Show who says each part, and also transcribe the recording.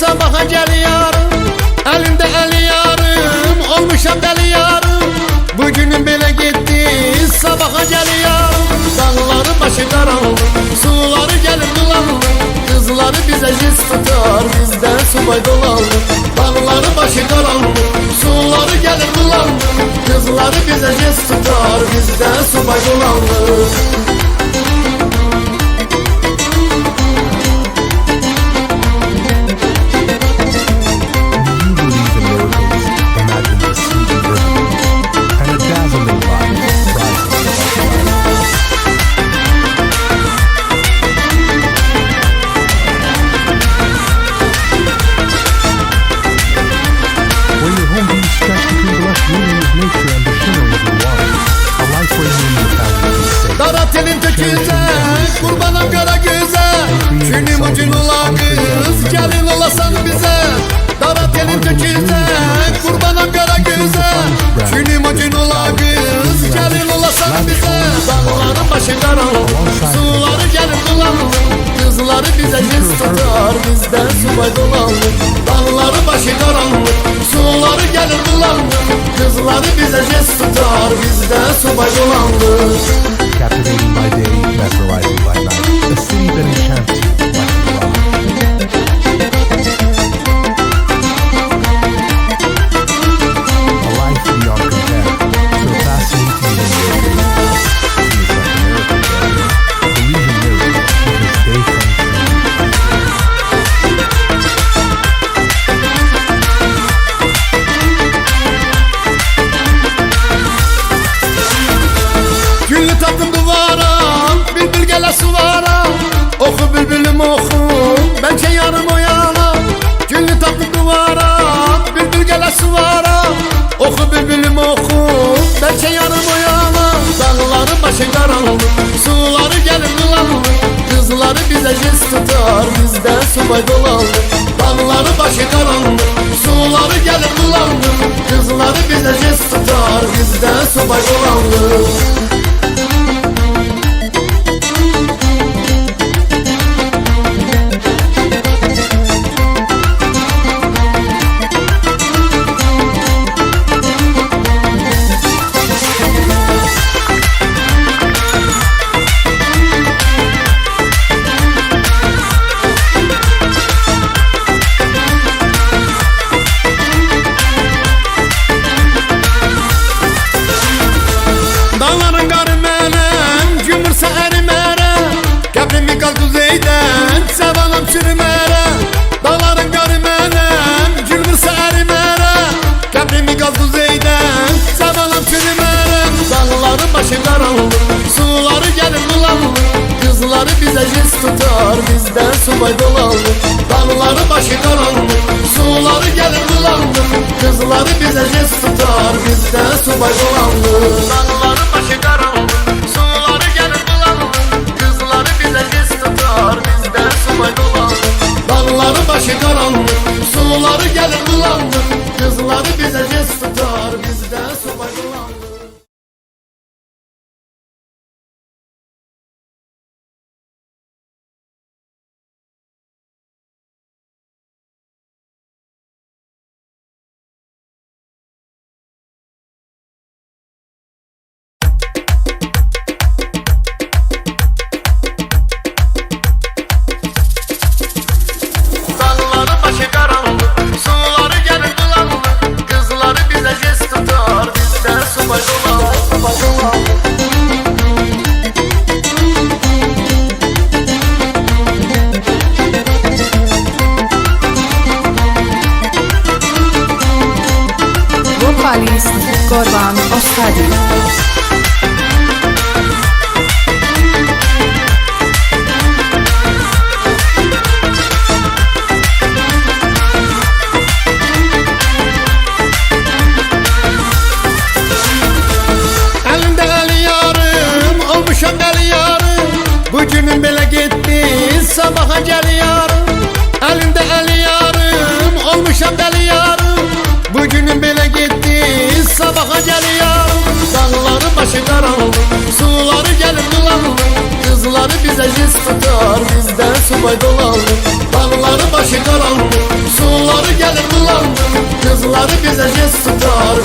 Speaker 1: sabaha gel yarım. Elinde eli yarım, olmuşam deli yarım. Bugünüm belə gitti, sabaha gel yarım. Dağları başı karanlık, suları gelir bulanık. Kızları bize jiz tutar, bizden subay dolanır. Dağları başı karanlık, suları gelir bulanık. Kızları bize jiz tutar, bizden subay dolanır. Telin töküze, kurbanım kara göze. Günüm ucun ola kız, gelin olasan bize. Dara telin töküze, kurbanım kara göze. Günüm ucun ola kız, gelin olasan bize. Dağların başı karanlık, suları gelir bulanık. Kızları bize jiz tutar, bizden subay dolanır. Dağları başı karanlık, suları gelir bulanık. Kızları bize jiz tutar, bizden subay dolanır.
Speaker 2: Captivating by day, mesmerizing by night. A city that enchants you like a rock. A life beyond compare, surpassing even your dreams. Feels like a miracle, baby. Believe in miracles, because they come true.
Speaker 1: Güllü tatlım duvara, bülbül gele suvara. Oku bülbülüm oku, bence yarım o yana. Güllü tatlım duvara, bülbül gele suvara. Oku bülbülüm oku, bence yarım o yana. Dağların başı karanlık, suları gelir bulanık. Kızları bize jiz tutar, bizden subay dolanır. Dağları başı karanlık, suları gelir bulanık. Kızları bize jiz tutar, bizden subay dolanır. Dağların qarı mənəm, gümürsə ərimərə. Qəbrimi qal düzeydən, səvanam çürümərə. Dağların qarı mənəm, gümürsə ərimərə. Qəbrimi qal düzeydən, səvanam çürümərə. Dağların başı qaranlık, suları gelir bulanık. Kızları bize jiz tutar, bizden subay dolanır. Dağları başı karanlık, suları gelir bulanık. Kızları bize jiz tutar, bizden subay dolanır. Dağları başı karanlık, suları gelir bulanık. Kızları bize jiz tutar, bizden subay dolanır. Dağları başı karanlık, suları gelir bulanık. Kızları bize jiz tutar, bizden subay dolanır.
Speaker 3: Vocalist Korban Ostadi.
Speaker 1: Elinde eli yarım, olmuşam deli yarım. Bugünüm belə gitti, sabaha gel yarım. Elinde eli yarım, olmuşam deli yarım. Bugünüm belə gitti, sabaha gel yarım. Dağların başı karanlık, suları gelir bulanık. Kızları bize jiz tutar, bizden subay dolandı. Dağları başı karanlık, suları gelir bulandı. Kızları bize jiz tutar,